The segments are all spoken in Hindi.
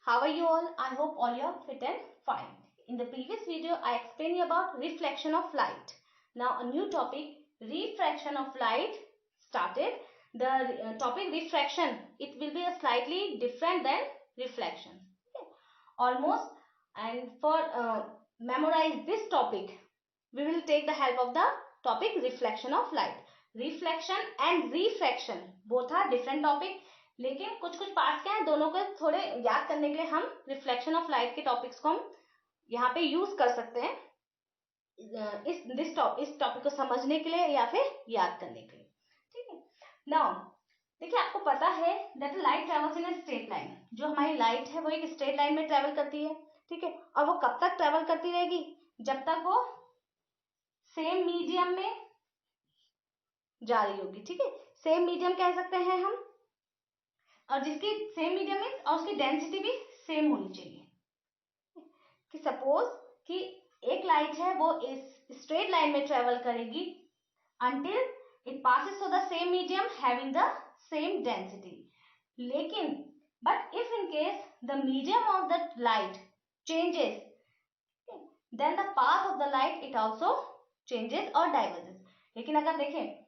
How are you all? I hope all you are fit and fine. In the previous video, I explained you about reflection of light. Now a new topic, refraction of light started. The topic refraction, it will be a slightly different than reflection. Okay. Almost, and for memorize this topic, we will take the help of the topic reflection of light. Reflection and refraction both are different topic, लेकिन कुछ कुछ पार्ट्स क्या है, दोनों को थोड़े याद करने के लिए हम रिफ्लेक्शन ऑफ लाइट के टॉपिक्स को हम यहाँ पे यूज कर सकते हैं इस टॉपिक को समझने के लिए या फिर याद करने के लिए. ठीक है. नाउ देखिए, आपको पता है that light travels in a straight line. जो हमारी लाइट है वो एक स्ट्रेट लाइन में ट्रेवल करती है. ठीक है. और वो कब तक ट्रेवल करती रहेगी? जब तक वो सेम मीडियम में जा रही होगी. ठीक है. सेम मीडियम कह सकते हैं हम, और जिसकी सेम मीडियम में और उसकी डेंसिटी भी सेम होनी चाहिए. कि सपोज कि एक लाइट है वो इस स्ट्रेट लाइन में ट्रेवल करेगी until it passes through the same medium having the same density. लेकिन but if in case the medium of the light changes, then the path of the light it also changes or diverges. लेकिन अगर देखें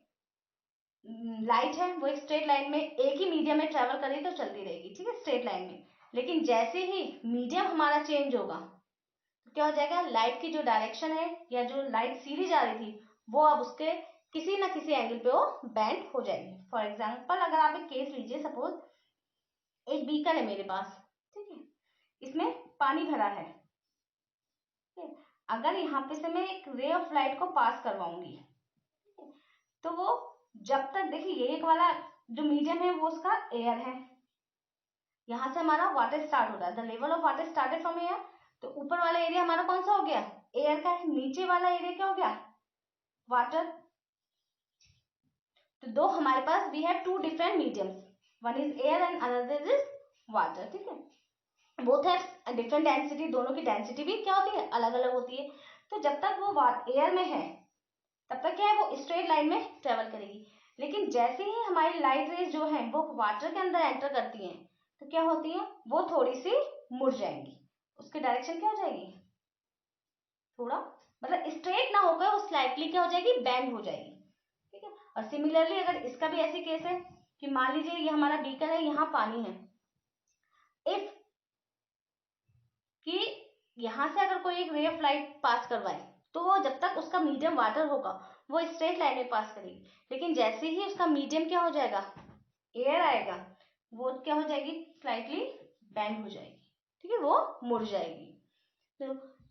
लाइट है वो एक स्ट्रेट लाइन में एक ही मीडियम में ट्रेवल करेगी तो चलती रहेगी. ठीक है, स्ट्रेट लाइन में. लेकिन जैसे ही मीडियम हमारा चेंज होगा तो क्या हो जाएगा, लाइट की जो डायरेक्शन है या जो लाइट सीधी जा रही थी वो अब उसके किसी ना किसी एंगल पे वो बेंड हो जाएगी. फॉर एग्जांपल अगर आप एक केस लीजिए, सपोज एक बीकर है मेरे पास. ठीक है. इसमें पानी भरा है. ठीक है. अगर यहाँ पे से मैं एक रे ऑफ लाइट को पास करवाऊंगी तो वो जब तक, देखिए ये एक वाला जो मीडियम है वो उसका एयर है. यहां से हमारा वाटर स्टार्ट हो रहा है. The level of water started from air. तो ऊपर वाला एरिया हमारा कौन सा हो गया, एयर का है. नीचे वाला एरिया क्या हो गया, वाटर. तो दो हमारे पास we have two different mediums, one is air and another is water. ठीक है. Both have different density. दोनों की डेंसिटी भी क्या होती है, अलग अलग होती है. तो जब तक वो एयर में है तब तक क्या है, वो स्ट्रेट लाइन में ट्रेवल करेगी. लेकिन जैसे ही हमारी लाइट रेज जो है वो वाटर के अंदर एंटर करती हैं तो क्या होती है, वो थोड़ी सी मुड़ जाएंगी. उसकी डायरेक्शन क्या हो जाएगी, थोड़ा मतलब स्ट्रेट ना होकर वो स्लाइटली क्या हो जाएगी, बेंड हो जाएगी. ठीक है. और सिमिलरली अगर इसका भी ऐसी केस है कि मान लीजिए ये हमारा बीकर है, यहाँ पानी है. इफ कि यहां से अगर कोई एक रे ऑफ लाइट पास करवाए तो वो जब तक उसका मीडियम वाटर होगा वो स्ट्रेट लाइन में पास करेगी. लेकिन जैसे ही उसका मीडियम क्या हो जाएगा, एयर आएगा, वो क्या हो जाएगी, स्लाइटली बेंड हो जाएगी. ठीक है, वो मुड़ जाएगी.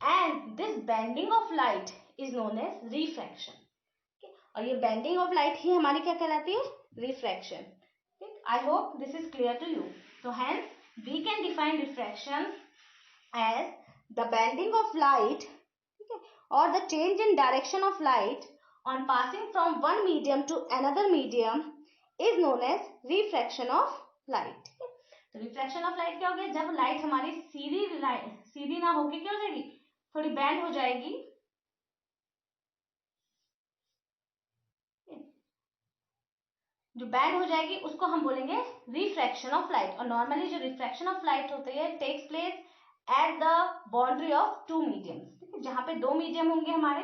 And this bending of light is known as refraction. और ये बेंडिंग ऑफ लाइट ही हमारी क्या कहलाती है, refraction. I hope this is clear to you. तो hence we can define refraction as the bending of light, okay, or the change in direction of light on passing from one medium to another medium is known as refraction of light. तो रिफ्रैक्शन ऑफ लाइट क्या हो गया, जब लाइट हमारी सीधी ना होके क्या हो जाएगी, थोड़ी बेंड हो जाएगी. जो बेंड हो जाएगी उसको हम बोलेंगे रिफ्रैक्शन ऑफ लाइट. और नॉर्मली जो रिफ्रैक्शन ऑफ लाइट होती है takes place at the boundary of two mediums. ठीक है, जहां पे दो मीडियम होंगे हमारे.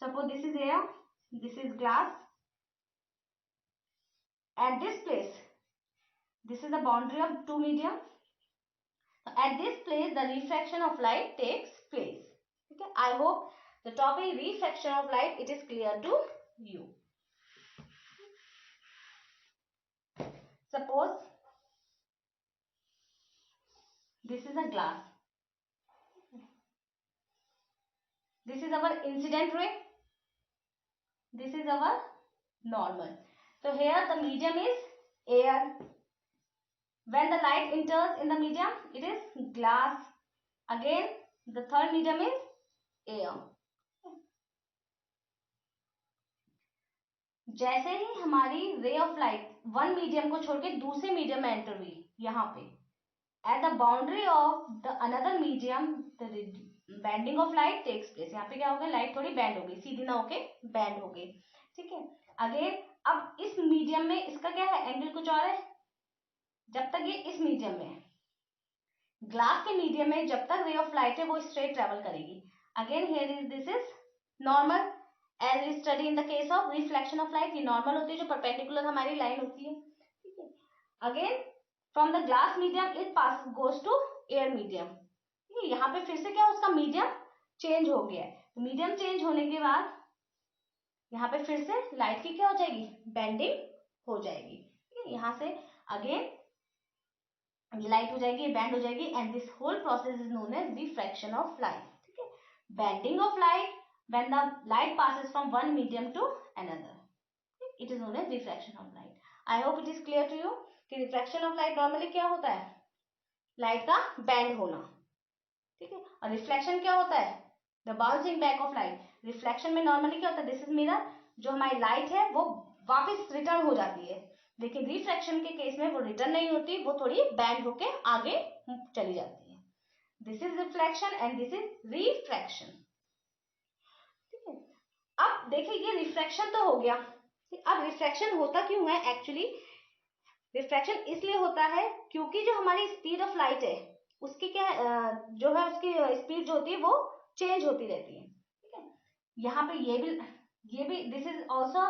Suppose this is air, this is glass. At this place this is the boundary of two medium. At this place the refraction of light takes place. ठीक है. I hope the topic refraction of light it is clear to you. Suppose this is a glass. This is our incident ray. This is our normal. So here the medium is air. When the light enters in the medium, it is glass. Again, the third medium is air. जैसे ही हमारी रे ऑफ लाइट वन मीडियम को छोड़ के दूसरे मीडियम में एंटर हुई, यहाँ पे at the boundary of the another medium the bending of light takes place. यहाँ पे क्या हो गया, लाइट थोड़ी बेंड हो गई, सीधी ना होके बेंड हो गई. ठीक है. अगेन अब इस मीडियम में इसका क्या है, एंगल कुछ और है जब तक ये इस मीडियम में है. ग्लास के मीडियम में जब तक रे ऑफ लाइट है वो स्ट्रेट ट्रेवल करेगी. Again here is this is normal as we study in the case of reflection of light. ये नॉर्मल होती है जो परपेंडिकुलर हमारी लाइन होती है. ठीक है. Again from the glass medium it pass goes to air medium. ठीक है. यहाँ पे फिर से क्या उसका मीडियम चेंज हो गया है. मीडियम चेंज होने के बाद यहाँ पे फिर से लाइट की क्या हो जाएगी, बेंडिंग हो जाएगी. ठीक है. यहाँ से अगेन लाइट हो जाएगी, बेंड हो जाएगी and this whole process is known as refraction of light. ठीक है. Bending of light when the light passes from one medium to another, it is known as refraction of light. I hope it is clear to you कि रिफ्रैक्शन ऑफ लाइट नॉर्मली क्या होता है, लाइट का बेंड होना. ठीक है. और रिफ्लेक्शन क्या होता है, the bouncing back of light. Reflection में नॉर्मली क्या होता है, दिस इज मिरर, जो हमारी लाइट है वो वापस रिटर्न हो जाती है. लेकिन रिफ्रैक्शन के केस में वो रिटर्न नहीं होती, वो थोड़ी बैंड होके आगे चली जाती है. This is reflection and this is refraction. ठीक है. अब देखिए ये रिफ्रैक्शन तो हो गया. अब रिफ्रैक्शन होता क्यों है, एक्चुअली रिफ्रैक्शन इसलिए होता है क्योंकि जो हमारी स्पीड ऑफ लाइट है उसकी क्या जो है उसकी स्पीड जो होती है वो चेंज होती रहती है. ठीक है. यहाँ पे ये भी this is also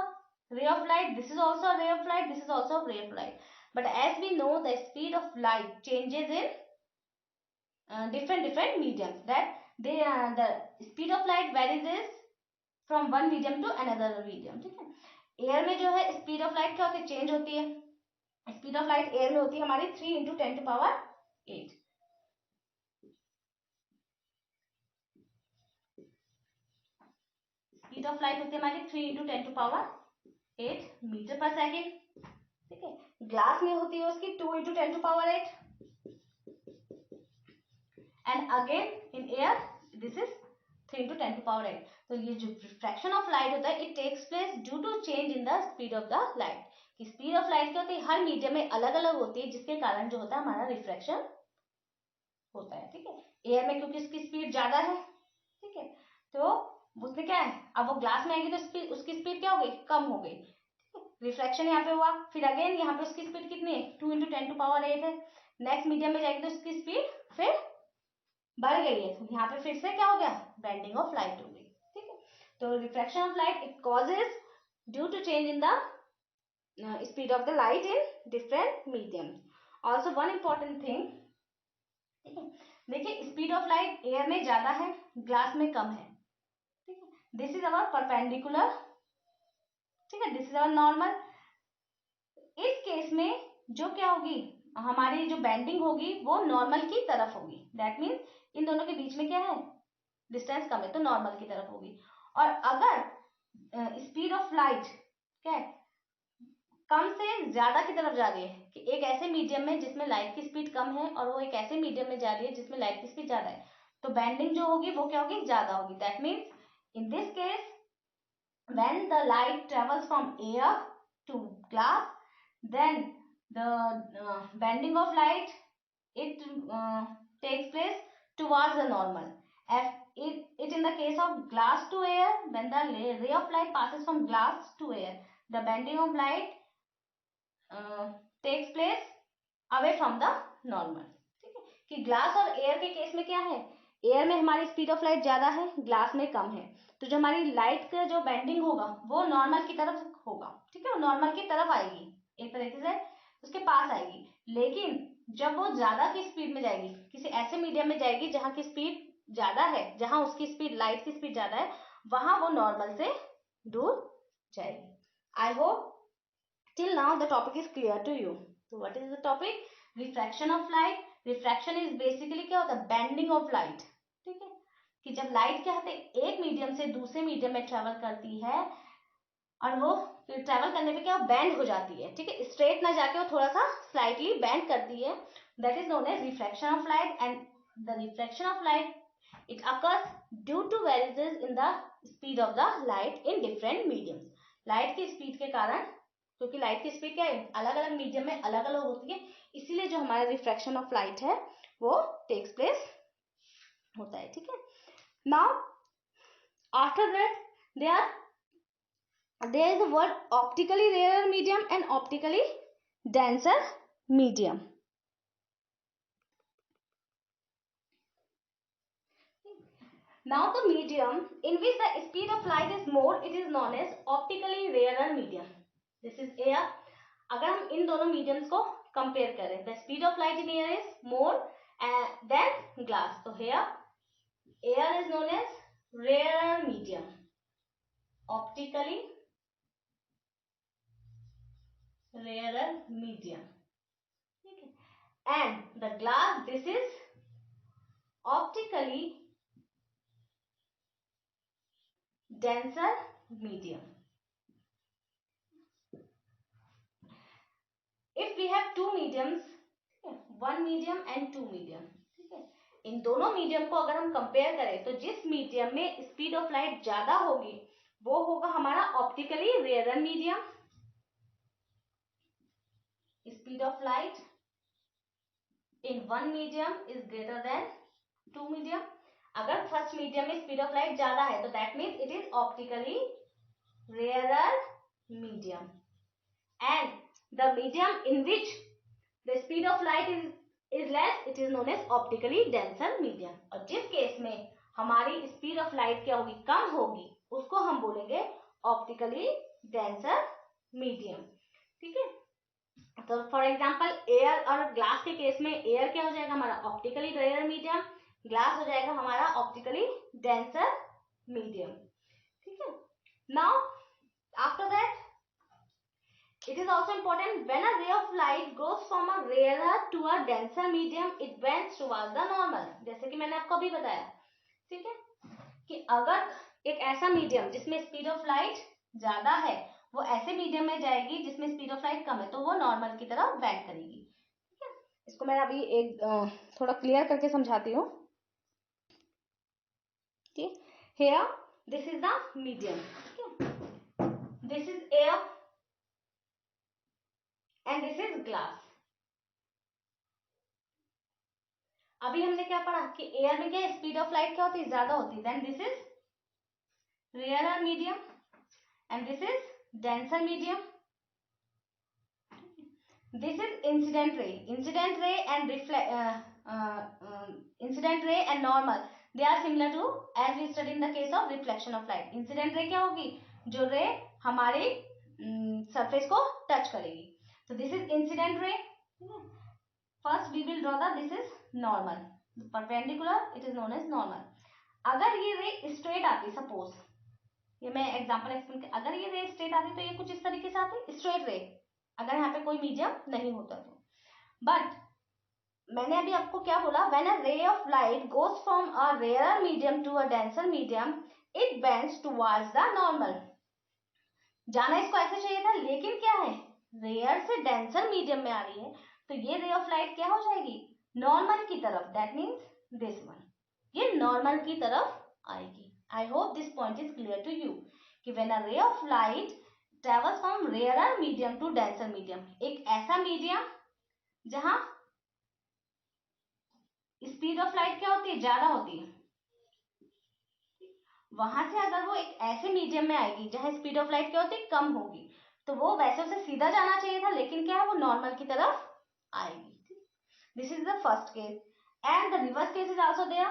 ray of light, this is also a ray of light, this is also a ray of light, but as we know the speed of light changes in different mediums, that they the speed of light varies is from one medium to another medium. ठीक है. एयर में जो है स्पीड ऑफ लाइट क्या होती है, चेंज होती है. स्पीड ऑफ लाइट एयर में होती है हमारी 3 × 10⁸. स्पीड ऑफ लाइट होती है हमारी 3 × 10⁸ मीटर पर सेकेंड. ठीक है. ग्लास में होती है उसकी 2 × 10⁸. And again in air this is 3 × 10⁸. तो ये जो रिफ्रैक्शन ऑफ लाइट होता है it takes place due to change in the speed of the light. कि स्पीड ऑफ लाइट क्या होती है, हर मीडियम में अलग अलग होती है, जिसके कारण जो होता है हमारा रिफ्रैक्शन होता है. ठीक है. एयर में क्योंकि उसकी स्पीड ज्यादा है. ठीक है. तो उसमें क्या है, अब वो ग्लास में आएगी तो स्पीड उसकी स्पीड क्या हो गई, कम हो गई. रिफ्रैक्शन यहाँ पे हुआ. फिर अगेन यहाँ पे उसकी स्पीड कितनी है, 2 × 10⁸ है. नेक्स्ट मीडियम में जाएगी तो उसकी स्पीड फिर बढ़ गई है. तो यहाँ पे फिर से क्या हो गया, बेंडिंग ऑफ लाइट हो गई. ठीक है. तो refraction of light it causes due to change in the speed of the light in different mediums. Also one important thing, ठीक है, देखिए स्पीड ऑफ लाइट एयर में ज्यादा है, ग्लास में कम है. ठीक है. This is our perpendicular. ठीक है. This is our normal. इस केस में जो क्या होगी, हमारी जो बेंडिंग होगी वो नॉर्मल की तरफ होगी. दैट मीन्स इन दोनों के बीच में क्या है, डिस्टेंस कम है, तो नॉर्मल की तरफ होगी. और अगर स्पीड ऑफ लाइट क्या है, कम से ज्यादा की तरफ जा रही है, कि एक ऐसे मीडियम में जिसमें लाइट की स्पीड कम है और वो एक ऐसे मीडियम में जा रही है जिसमें लाइट की स्पीड ज्यादा है, तो बेंडिंग जो होगी वो क्या होगी, ज्यादा होगी. That means in this case when the light travels from air to glass, then the bending of light it takes place towards the normal. As it in the case of glass to air, when the ray of light passes from glass to air, the bending of light takes place away from the normal. ठीक है. कि ग्लास और एयर के केस में क्या है, एयर में हमारी स्पीड ऑफ लाइट ज्यादा है, ग्लास में कम है, तो जो हमारी लाइट का जो बेंडिंग होगा वो नॉर्मल की तरफ होगा. ठीक है. वो नॉर्मल की तरफ आएगी, एक तरीके से उसके पास आएगी. लेकिन जब वो ज्यादा की स्पीड में जाएगी, किसी ऐसे मीडियम में जाएगी जहां की स्पीड ज्यादा है, जहां उसकी स्पीड लाइट की स्पीड ज्यादा है, वहां वो नॉर्मल से दूर जाएगी. I hope till now the topic is clear to you. So what is the topic, refraction of light. refraction is basically क्या होता है, bending of light. ठीक है. कि जब लाइट क्या होता है एक मीडियम से दूसरे मीडियम में ट्रेवल करती है और वो ट्रेवल करने पे क्या बेंड हो जाती है. ठीक है. स्ट्रेट ना जाके वो थोड़ा सा स्लाइटली बेंड करती है. That is known as refraction of light. And the refraction of light it occurs due to variances in the speed of the light in different mediums. Light की स्पीड के कारण, क्योंकि लाइट की स्पीड क्या है अलग अलग मीडियम में अलग अलग होती है, इसीलिए जो हमारा रिफ्रैक्शन ऑफ लाइट है वो टेक्स प्लेस होता है. ठीक है. Now after that there is a word optically rarer medium and optically denser medium. Now the medium in which the speed of light is more, it is known as optically rarer medium. This is air. अगर हम इन दोनों मीडियम्स को कंपेयर करें, the speed of light in air is more than glass. So here air is known as rarer medium, optically rarer medium. Okay. And the glass, this is optically denser medium. If we have two mediums, one medium and two medium, ठीक है, इन दोनों मीडियम को अगर हम कंपेयर करें तो जिस मीडियम में स्पीड ऑफ लाइट ज्यादा होगी वो होगा हमारा optically rare medium. Speed of light in one medium is greater than two medium. अगर फर्स्ट मीडियम में स्पीड ऑफ लाइट ज्यादा है तो that means it is optically rare medium. And the medium in which the speed of light is less, it is known as optically denser medium. और जिस केस में हमारी स्पीड ऑफ लाइट क्या होगी, कम होगी, उसको हम बोलेंगे ऑप्टिकली डेंसर मीडियम. ठीक है. तो फॉर एग्जांपल एयर और ग्लास के केस में एयर क्या हो जाएगा हमारा ऑप्टिकली रेयर मीडियम, ग्लास हो जाएगा हमारा ऑप्टिकली डेंसर मीडियम. ठीक है. Now after that it is also important when a ray of light goes from a rarer to a denser medium, it bends towards the normal. जैसे कि मैंने आपको अभी बताया, ठीक है, कि अगर एक ऐसा मीडियम जिसमें स्पीड ऑफ लाइट ज्यादा है वो ऐसे मीडियम में जाएगी जिसमें स्पीड ऑफ लाइट कम है तो वो नॉर्मल की तरफ बेंड करेगी. ठीक है. इसको मैं अभी एक थोड़ा क्लियर करके समझाती हूँ. ठीक. Here this is the medium. This is air and this is glass. अभी हमने क्या पढ़ा कि एयर में क्या स्पीड ऑफ लाइट क्या होती है, ज्यादा होती है. Then this is rare medium and this is denser medium. This is incident ray. Incident ray and incident ray and normal they are similar to as we study in the case of reflection of light. Incident ray क्या होगी, जो रे हमारे सरफेस को टच करेगी. So this is incident ray. First we will draw the, this is normal, perpendicular, it is known as normal. अगर ये रे स्ट्रेट आती, सपोज ये मैं एग्जांपल एक्सप्लेन, अगर ये रे स्ट्रेट आती तो ये कुछ इस तरीके से आती, स्ट्रेट रे, अगर यहाँ पे कोई मीडियम नहीं होता तो. बट मैंने अभी आपको क्या बोला, when a ray of light goes from a rarer medium to a denser medium, it bends towards the normal. जाना इसको ऐसे चाहिए था, लेकिन क्या है, रेयर से डेंसर मीडियम में आ रही है तो ये रे ऑफ लाइट क्या हो जाएगी, नॉर्मल की तरफ. दैट मीन्स दिस वन, ये नॉर्मल की तरफ आएगी. I hope this point is clear to you कि when a ray of light travels from rare medium to denser medium, एक ऐसा मीडियम जहां स्पीड ऑफ लाइट क्या होती है, ज्यादा होती है, वहां से अगर वो एक ऐसे मीडियम में आएगी जहां स्पीड ऑफ लाइट क्या होती है, कम होगी, तो वो वैसे उसे सीधा जाना चाहिए था, लेकिन क्या है वो नॉर्मल की तरफ आएगी. This is the first case. And the reverse case is also there.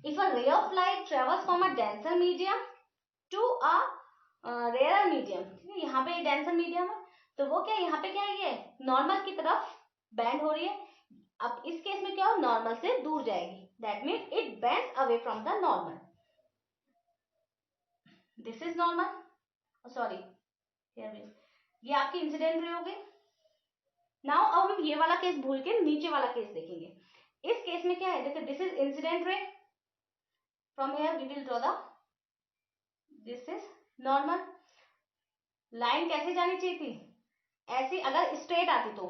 If a ray of light travels from a denser medium to a rare medium, यहाँ पे डेंसर मीडियम है तो वो क्या, यहाँ पे क्या है, ये नॉर्मल की तरफ बेंड हो रही है. अब इस केस में क्या हो, नॉर्मल से दूर जाएगी. That mean it bends away from the normal. This is normal, sorry ये आपकी इंसिडेंट रे हो गई. नाउ अब हम ये वाला केस भूल के नीचे वाला केस देखेंगे. इस केस में क्या है, देखो this is incident ray, from here we will draw the, this is normal. Line कैसे जानी चाहिए थी, ऐसी, अगर स्ट्रेट आती तो,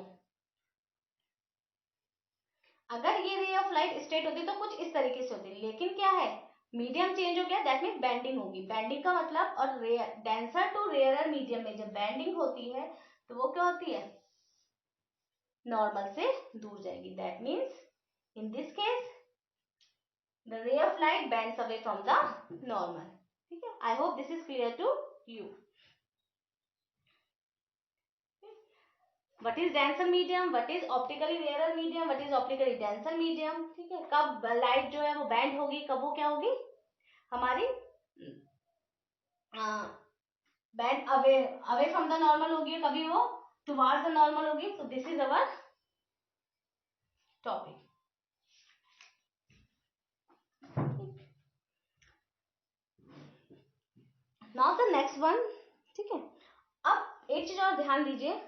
अगर ये रे ऑफ लाइट स्ट्रेट होती तो कुछ इस तरीके से होती, लेकिन क्या है, मीडियम चेंज हो गया, दैट मीन बेंडिंग होगी. बेंडिंग का मतलब, और डेंसर टू रेयर मीडियम में जब बेंडिंग होती है तो वो क्या होती है, नॉर्मल से दूर जाएगी. That means in this case the ray of light bends away from the normal. ठीक है. I hope this is clear to you. What is denser medium, what is optically rare medium, what is optically denser medium, ठीक है। कब लाइट जो है वो बैंड होगी, कब वो क्या होगी, हमारी band away away from the normal होगी, कभी वो टुवार्ड्स द नॉर्मल होगी। तो this is our topic. Now the next one, ठीक है। अब एक चीज और ध्यान दीजिए,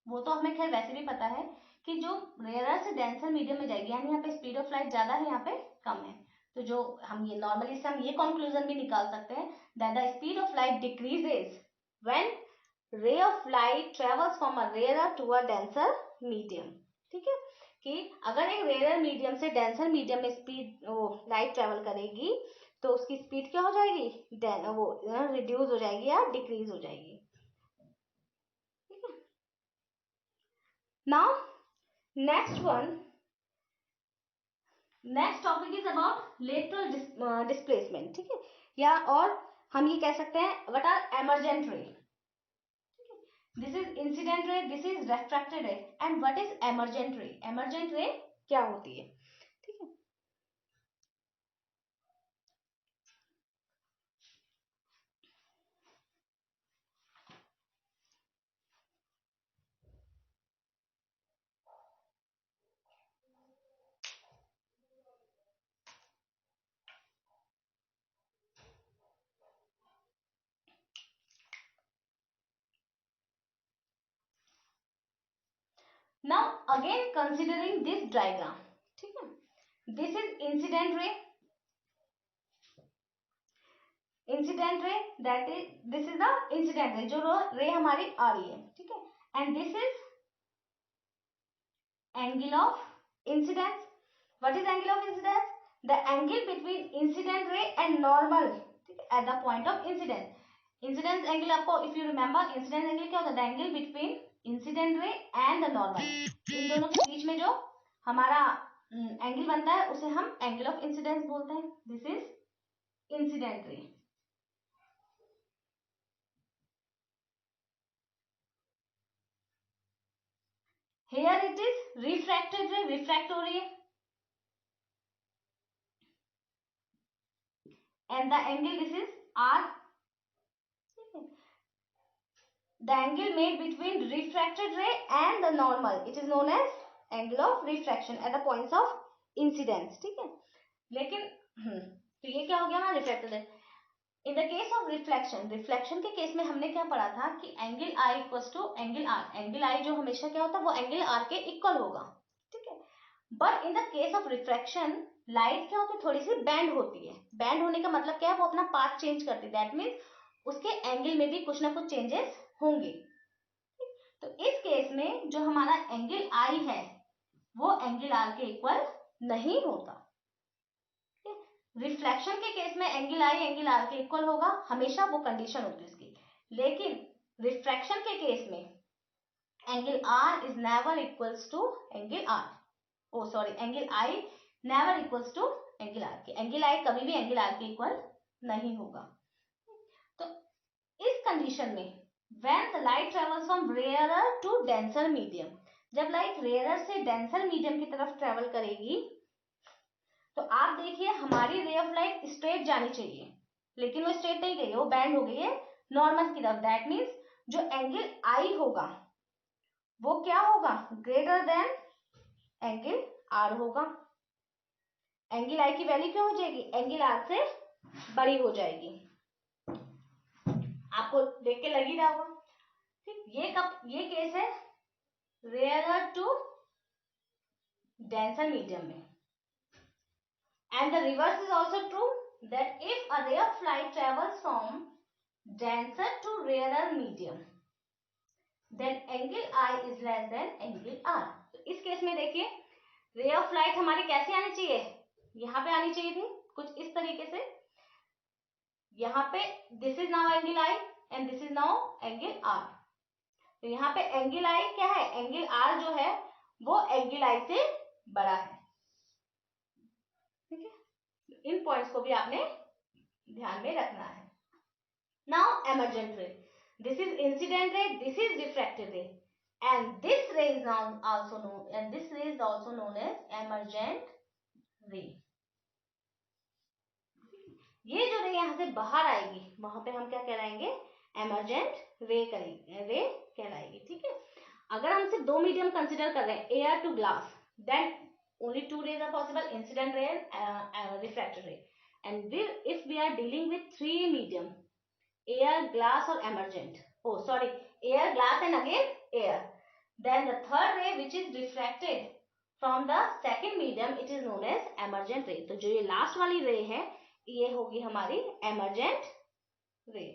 वो तो हमें खैर वैसे भी पता है कि जो रेयरर से डेंसर मीडियम में जाएगी, यानी यहाँ पे स्पीड ऑफ लाइट ज्यादा है, यहाँ पे कम है। तो जो हम ये नॉर्मली से हम ये कंक्लूजन भी निकाल सकते हैं that the speed of light decreases when ray of light travels from a rarer to a denser medium, ठीक है। कि अगर एक रेयरर मीडियम से डेंसर मीडियम में स्पीड वो लाइट ट्रेवल करेगी तो उसकी स्पीड क्या हो जाएगी, वो रिड्यूस हो जाएगी या डिक्रीज हो जाएगी। Now, next topic is about lateral displacement, ठीक है। या और हम ये कह सकते हैं what are emergent ray, this is incident ray, this is refracted ray, and what is emergent ray, emergent ray क्या होती है, ठीक है। Now again considering this diagram, ठीक है, this is incident ray, incident ray that is this is the incident ray, जो रे हमारी आ रही है, ठीक है। And this is angle of incidence. What is angle of incidence, the angle between incident ray and normal, ठीक है, at the point of incidence. Incidence angle आपको if you remember, incidence angle क्या होता है, the angle between incident ray and the normal, इन दोनों के बीच में जो हमारा एंगल बनता है उसे हम एंगल ऑफ इंसिडेंस बोलते हैं। दिस इज इंसिडेंट रे। Here it is refracted ray, refract हो रही है, and the angle this is R. The angle made between refracted ray and the normal, it is known as angle of refraction at the points of incidence, ठीक है। लेकिन तो ये क्या हो गया ना, reflected ray. In the case of reflection, reflection के केस में हमने क्या पढ़ा था कि angle I equals to angle R, angle I जो हमेशा क्या होता है वो एंगल आर के इक्वल होगा, ठीक है। But in the case of refraction light क्या होती है, थोड़ी सी बैंड होती है। बैंड होने का मतलब क्या है, वो अपना पाथ चेंज करती है, दैट मीन्स उसके एंगल में भी कुछ ना कुछ चेंजेस होंगे। तो इस केस में जो हमारा एंगल आई है वो एंगल आर के इक्वल नहीं होता। रिफ्लेक्शन के केस में एंगल आई एंगल आर के इक्वल होगा, हमेशा वो कंडीशन होती है उसकी। लेकिन रिफ्रैक्शन के केस में angle R is never equals to angle R, oh sorry, angle I never equals to angle R के, एंगल आई कभी भी एंगल आर के इक्वल नहीं होगा। तो इस कंडीशन में when the light travels from rarer to denser medium, जब लाइट रेयरर से डेंसर मीडियम की तरफ ट्रेवल करेगी तो आप देखिए हमारी रे ऑफ लाइट स्ट्रेट जानी चाहिए, लेकिन वो स्ट्रेट नहीं गई है, वो बैंड हो गई है नॉर्मल की तरफ। दैट मीन्स जो एंगल आई होगा वो क्या होगा, ग्रेटर देन एंगल आर होगा। एंगल आई की वैल्यू क्या हो जाएगी, एंगल आर से बड़ी हो जाएगी, आपको देख के लग ही रहा होगा, ठीक। ये कब, ये केस है रेयरर टू डेंसर मीडियम में। And the reverse is also true, that if a ray of light travels from denser to rarer medium, then angle I is less than angle R. तो इस केस में देखिए रे ऑफ लाइट हमारी कैसे आनी चाहिए, यहाँ पे आनी चाहिए थी कुछ इस तरीके से, यहाँ पे this is now angle I and this is now angle R। तो यहाँ पे एंगल I क्या है, एंगल R जो है वो एंगल I से बड़ा है, ठीक है। इन पॉइंट्स को भी आपने ध्यान में रखना है। नाउ एमर्जेंट रे, दिस इज इंसिडेंट रे, दिस इज रिफ्रैक्टेड रे। and this ray is now also known, and this ray is also known as emergent ray. ये जो रे यहाँ से बाहर आएगी वहां पे हम क्या कहलाएंगे, एमर्जेंट रे कहलाएगी, ठीक है। अगर हम सिर्फ दो मीडियम कंसिडर कर रहे हैं, air to glass, then only two rays are possible, incident ray and refracted ray. And if we are dealing with three medium, air, glass or emergent, oh sorry, air, glass and again air, then the third ray which is refracted from the second medium, it is known as emergent ray. तो जो ये लास्ट वाली रे है ये होगी हमारी एमर्जेंट रे,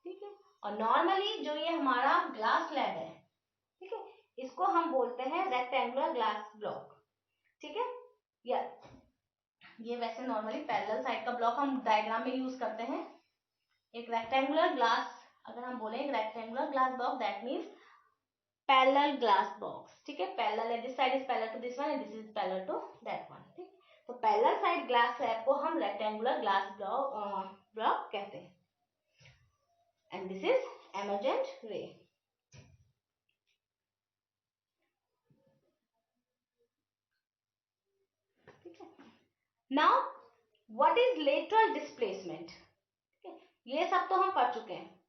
ठीक है। और नॉर्मली जो ये हमारा ग्लास स्लैब है, ठीक है, इसको हम बोलते हैं रेक्टेंगुलर ग्लास ब्लॉक, ठीक है। या ये वैसे नॉर्मली पैरेलल साइड का ब्लॉक हम डायग्राम में यूज करते हैं। एक रेक्टेंगुलर ग्लास, अगर हम बोले एक rectangular glass block, that means parallel glass box, ठीक है। पैरेलल है, this side is parallel to this one and this is parallel to that one, ठीक। तो पैरेलल साइड ग्लास स्लैब को हम रेक्टेंगुलर ग्लास ब्लॉक कहते हैं, एंड दिस इज एमर्जेंट रे। Now what is lateral displacement, ये सब तो हम पढ़ चुके हैं।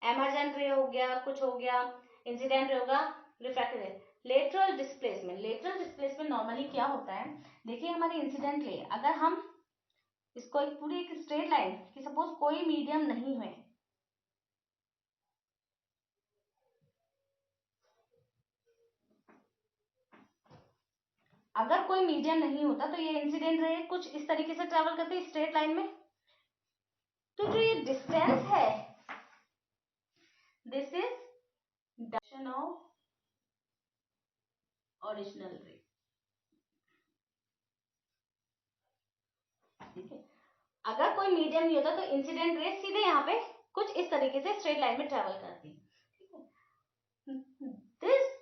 एमर्जेंट रे हो गया, कुछ हो गया, इंसिडेंट रे होगा, रिफ्रैक्टेड रे। लेटरल डिस्प्लेसमेंट नॉर्मली क्या होता है, देखिए हमारी इंसिडेंट रे, अगर हम इसको एक पूरी एक स्ट्रेट लाइन कि सपोज कोई मीडियम नहीं है, अगर कोई मीडियम नहीं होता तो ये इंसिडेंट रे कुछ इस तरीके से ट्रेवल करते हैं स्ट्रेट लाइन में। तो जो ये डिस्टेंस है, this is direction of original रे, ठीक है। अगर कोई मीडियम नहीं होता तो इंसिडेंट रे सीधे यहाँ पे कुछ इस तरीके से स्ट्रेट लाइन में ट्रेवल करती है, ठीक है। This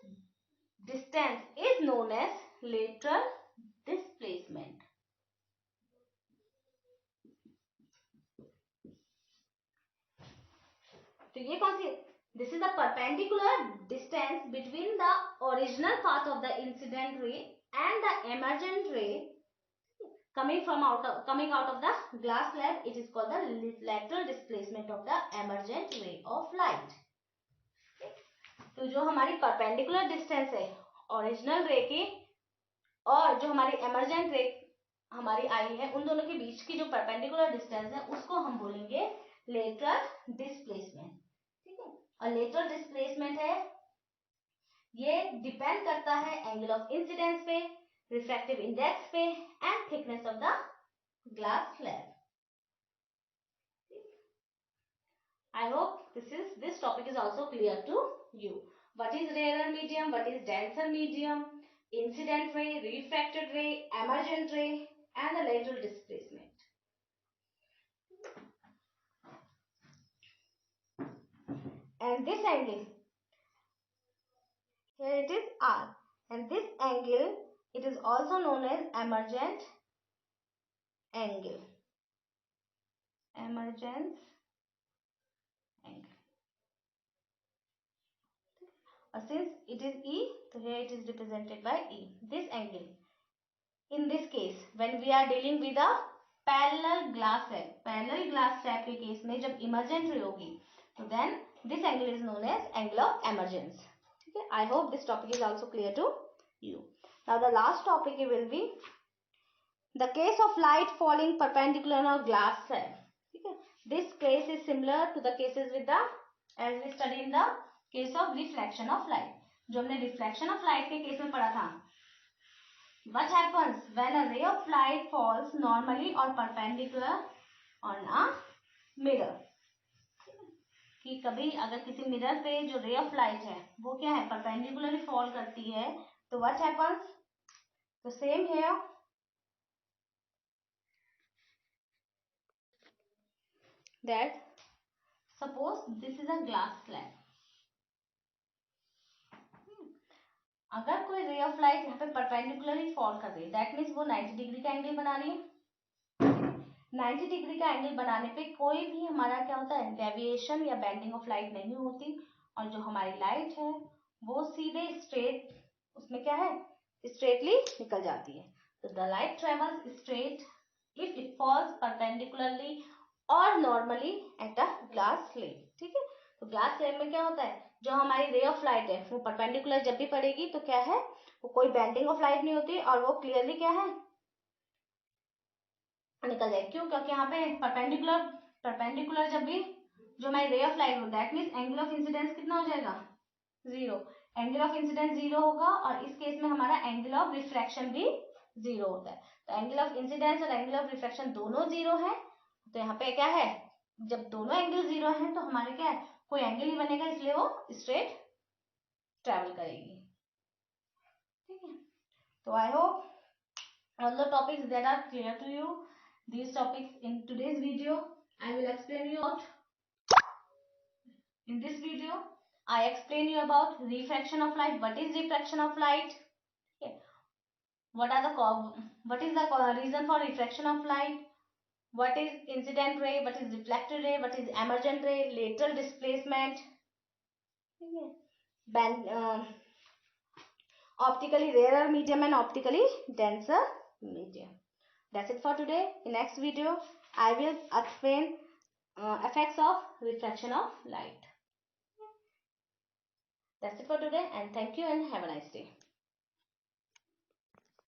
distance is known as lateral displacement. तो ये कौन सी, this is the perpendicular distance between the original path of the incident ray and the emergent ray coming out of the glass slab. It is called the lateral displacement of the emergent ray of light. तो जो हमारी परपेंडिकुलर डिस्टेंस है ओरिजिनल रे की और जो हमारी एमर्जेंट रे हमारी आई है, उन दोनों के बीच की जो परपेंडिकुलर डिस्टेंस है उसको हम बोलेंगे लेटरल डिस्प्लेसमेंट, ठीक है। और लेटरल डिस्प्लेसमेंट है, ये डिपेंड करता है एंगल ऑफ इंसिडेंस पे, रिफ्रैक्टिव इंडेक्स पे and thickness of the glass slab. I hope this topic is also clear to you. What is rarer medium, what is denser medium, incident ray, refracted ray, emergent ray and the lateral displacement. And this angle, here it is R, and this angle, it is also known as emergent angle, emergence angle. Since it is E, so here it is represented by E. This angle, in this case, when we are dealing with a parallel glass slab के केस में जब emergent ray होगी, तो then this angle is known as angle of emergence. ठीक है, I hope this topic is also clear to you. Now the last topic will be the case of light falling perpendicular on a glass slab. ठीक है, this case is similar to the cases with the, as we studied in the case of reflection of light. जो हमने reflection of light के केस में पढ़ा था, what happens when a ray of light falls normally or perpendicular on a mirror. कि कभी अगर किसी मिरर पे जो रे ऑफ लाइट है वो क्या है, परपेंडिकुलरली फॉल करती है, तो what happens, तो same here, that suppose this is a glass slab. अगर कोई रे ऑफ लाइट यहाँ पे परपेंडिकुलरली फॉल कर रही है, दैट मीन्स वो 90 डिग्री का एंगल बना रही है। 90 डिग्री का एंगल बनाने पे कोई भी हमारा क्या होता है, डेविएशन या बेंडिंग ऑफ लाइट नहीं होती, और जो हमारी लाइट है वो सीधे स्ट्रेट, उसमें क्या है, स्ट्रेटली निकल जाती है. तो the light travels straight if it falls perpendicularly और normally at a glass slab. ठीक है, तो ग्लास स्लेब में क्या होता है, जो हमारी रे ऑफ लाइट है वो परपेंडिकुलर जब भी पड़ेगी तो क्या है, वो कोई बेंडिंग ऑफ लाइट नहीं होती और वो क्लियरली क्या है, निकल जाए. क्यों? क्योंकि यहाँ पे परपेंडिकुलर जब भी जो हमारी रे ऑफ लाइट होता है, that means angle of incidence कितना हो जाएगा, zero. Angle of incidence zero होगा और इस केस में हमारा एंगल ऑफ रिफ्रैक्शन भी जीरो होता है. तो एंगल ऑफ इंसिडेंस और एंगल ऑफ रिफ्रैक्शन दोनों जीरो है. तो यहाँ पे क्या है, जब दोनों एंगल जीरो हैं तो हमारे क्या है, कोई एंगल नहीं बनेगा, इसलिए वो स्ट्रेट ट्रेवल करेगी. ठीक है, तो I hope all the topics that are clear to you. These topics in today's video I will explain you out. In this video I explain you about refraction of light. What is refraction of light? Okay. What is the reason for refraction of light? What is incident ray? What is reflected ray? What is emergent ray? Lateral displacement. Okay. Optically rarer medium and optically denser medium. That's it for today. In next video, I will explain effects of refraction of light. That's it for today, and thank you and have a nice day.